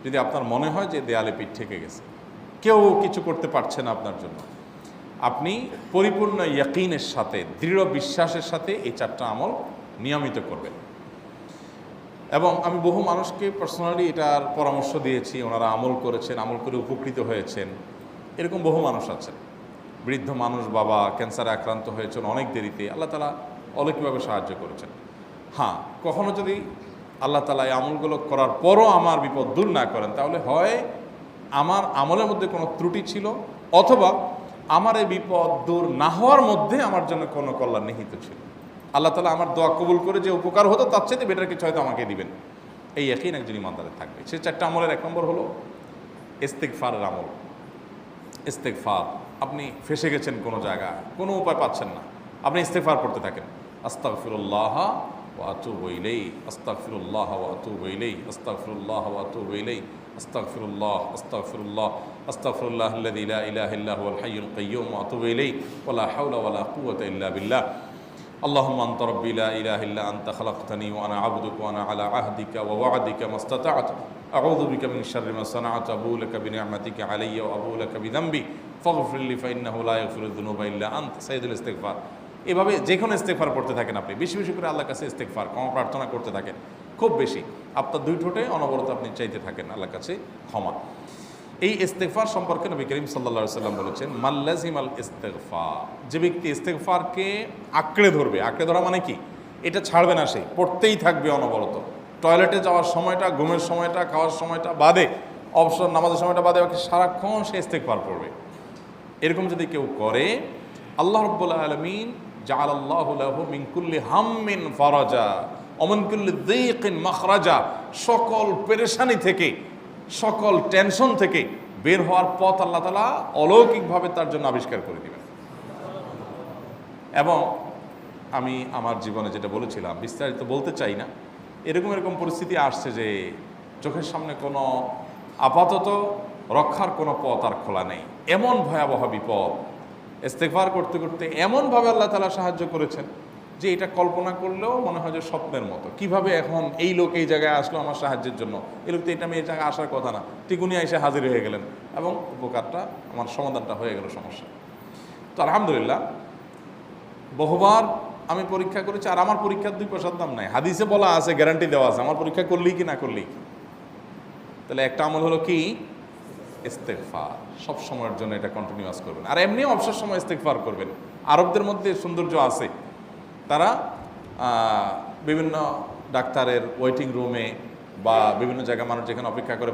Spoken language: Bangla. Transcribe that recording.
যদি আপনার মনে হয় যে দেয়ালে পিঠ ঠেকে গেছে, কেউ কিছু করতে পারছে না আপনার জন্য, আপনি পরিপূর্ণ ইয়াকিনের সাথে, দৃঢ় বিশ্বাসের সাথে এই 4টা আমল নিয়মিত করবেন। এবং আমি বহু মানুষকে পার্সোনালি এটার পরামর্শ দিয়েছি, ওনারা আমল করেছেন, আমল করে উপকৃত হয়েছেন। এরকম বহু মানুষ আছেন, বৃদ্ধ মানুষ, বাবা ক্যান্সারে আক্রান্ত হয়েছেন অনেক দেরিতে, আল্লাহ তাআলা অলৌকিকভাবে সাহায্য করেছেন। হ্যাঁ, কখনো যদি আল্লাহ তাআলা এই আমলগুলো করার পরও আমার বিপদ দূর না করেন, তাহলে হয় আমার আমলের মধ্যে কোনো ত্রুটি ছিল, অথবা আমার এই বিপদ দূর না হওয়ার মধ্যে আমার জন্য কোনো কল্যাণ নিহিত ছিল। আল্লাহ তাআলা আমার দোয়া কবুল করে যে উপকার হতো তার চাইতে বেটার কিছু হয়তো আমাকে দিবেন, এই ইয়াকিন একজন ইমানদারের থাকবে। সে 4টা আমলের 1 নম্বর হলো ইস্তেগফারের আমল। ইস্তেগফার, আপনি ফেসে গেছেন কোনো জায়গায়, কোনো উপায় পাচ্ছেন না, আপনি ইস্তেগফার করতে থাকেন। আস্তাগফিরুল্লাহ ওয়া আতুবু ইলাইহি, আস্তাগফিরুল্লাহ ওয়া আতুবু ইলাইহি, আস্তাগফিরুল্লাহ ওয়া আতুবু ইলাইহি, আস্তাগফিরুল্লাহ, আস্তাগফিরুল্লাহ, আস্তাগফিরুল্লাহাল্লাযী লা ইলাহা ইল্লা হুয়াল হাইয়ুল কাইয়্যুম ওয়া আতুবু ইলাইহি ওয়া লা হাওলা ওয়া লা কুওয়াতা ইল্লা বিল্লাহ। اللهم أنت ربي لا إله إلا أنت خلقتني وأنا عبدك وأنا على عهدك ووعدك ما استطعت أعوذ بك من شر ما صنعت أبوء لك بنعمتك علي وأبوء لك بذنبي فاغفر لي فإنه لا يغفر الذنوب إلا أنت সাইয়্যিদুল ইস্তিগফার। এভাবে যে কোনো ইস্তেগফার করতে থাকেন, আপনি বেশি বেশি করে আল্লাহর কাছে ইস্তেগফার, ক্ষমা প্রার্থনা করতে থাকেন, খুব বেশি। আপনার 2 ঠোঁটে অনবরত আপনি চাইতে থাকেন আল্লাহর কাছে ক্ষমা। এই ইস্তেগফার সম্পর্কে নবী করিম সাল্লাল্লাহু আলাইহি ওয়াসাল্লাম বলেছেন, মাল্লাজিমাল ইস্তেগফার, যে ব্যক্তি ইস্তেগফারকে আঁকড়ে ধরবে, আঁকড়ে ধরা মানে কি, এটা ছাড়বে না, সে পড়তেই থাকবে অনবরত। টয়লেটে যাওয়ার সময়টা, ঘুমের সময়টা, খাওয়ার সময়টা বাদে, অবসর নামাজের সময়টা বাদে, বাকি সারাক্ষণ সে ইস্তেগফার করবে। এরকম যদি কেউ করে, আল্লাহ রাব্বুল আলামিন জাআলাল্লাহু লাহু মিন কুল্লি হাম্মিন ফারাজা ওয়া মিন কুল্লি যিকিন মাখরাজা, সকল পেরেশানি থেকে, সকল টেনশন থেকে বের হওয়ার পথ আল্লাহ তাআলা অলৌকিকভাবে তার জন্য আবিষ্কার করে দিবেন। এবং আমি আমার জীবনে যেটা বলেছিলাম, বিস্তারিত বলতে চাই না, এরকম পরিস্থিতি আসছে যে চোখের সামনে কোনো আপাতত রক্ষার কোনো পথ আর খোলা নেই, এমন ভয়াবহ বিপদ। ইস্তেগফার করতে করতে এমনভাবে আল্লাহ তাআলা সাহায্য করেছেন যে এটা কল্পনা করলেও মনে হয় যে স্বপ্নের মতো। কিভাবে এখন এই লোক এই জায়গায় আসলো আমার সাহায্যের জন্য, এই লোক তো এটা আমি এই জায়গায় আসার কথা না, টিকুনি এসে হাজির হয়ে গেলেন এবং উপকারটা, আমার সমাধানটা হয়ে গেল সমস্যা। তো আলহামদুলিল্লাহ, বহুবার আমি পরীক্ষা করেছি, আর আমার পরীক্ষার 2 পয়সার দাম নাই। হাদিসে বলা আছে, গ্যারান্টি দেওয়া আছে, আমার পরীক্ষা করলেই কি না করলেই কি। তাহলে একটা আমল হলো কি, ইস্তেগফার। সব সময়ের জন্য এটা কন্টিনিউয়াস করবেন, আর এমনিও অবসর সময় ইস্তেগফার করবেন। আরবদের মধ্যে সৌন্দর্য আছে, তারা বিভিন্ন ডাক্তারের ওয়েটিং রুমে বা বিভিন্ন জায়গায় মানুষ যেখানে অপেক্ষা করে